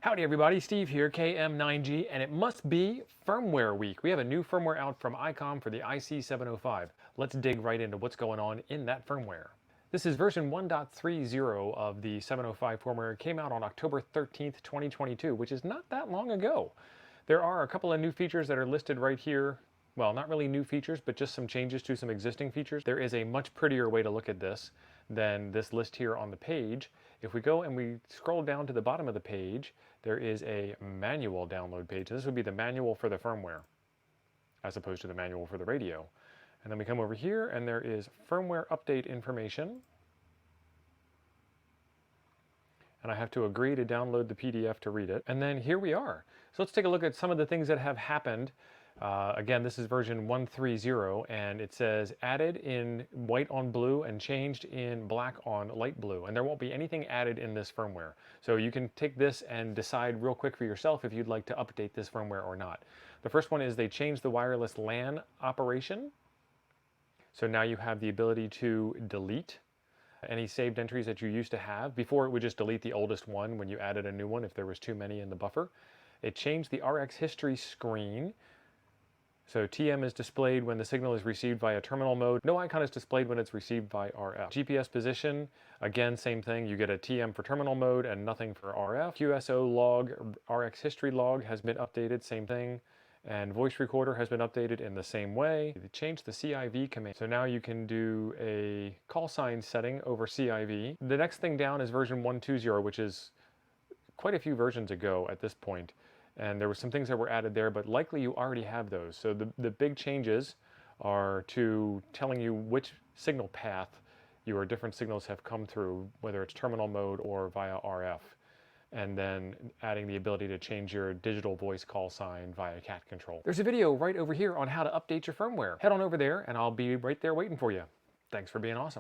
Howdy everybody, Steve here, KM9G, and it must be firmware week. We have a new firmware out from ICOM for the IC705. Let's dig right into what's going on in that firmware. This is version 1.30 of the 705 firmware. It came out on October 13th, 2022, which is not that long ago. There are a couple of new features that are listed right here. Well, not really new features, but just some changes to some existing features. There is a much prettier way to look at this than this list here on the page. If we go and we scroll down to the bottom of the page, there is a manual download page. This would be the manual for the firmware, as opposed to the manual for the radio. And then we come over here and there is firmware update information. And I have to agree to download the PDF to read it. And then here we are. So let's take a look at some of the things that have happened. Again, this is version 1.30, and it says added in white on blue and changed in black on light blue. And there won't be anything added in this firmware. So you can take this and decide real quick for yourself if you'd like to update this firmware or not. The first one is they changed the wireless LAN operation. So now you have the ability to delete any saved entries that you used to have. Before, it would just delete the oldest one when you added a new one if there was too many in the buffer. It changed the RX history screen. So TM is displayed when the signal is received via terminal mode. No icon is displayed when it's received by RF. GPS position, again, same thing. You get a TM for terminal mode and nothing for RF. QSO log, RX history log has been updated, same thing. And voice recorder has been updated in the same way. They changed the CIV command. So now you can do a call sign setting over CIV. The next thing down is version 1.20, which is quite a few versions ago at this point. And there were some things that were added there, but likely you already have those. So the big changes are to telling you which signal path your different signals have come through, whether it's terminal mode or via RF. And then adding the ability to change your digital voice call sign via cat control. There's a video right over here on how to update your firmware. Head on over there and I'll be right there waiting for you. Thanks for being awesome.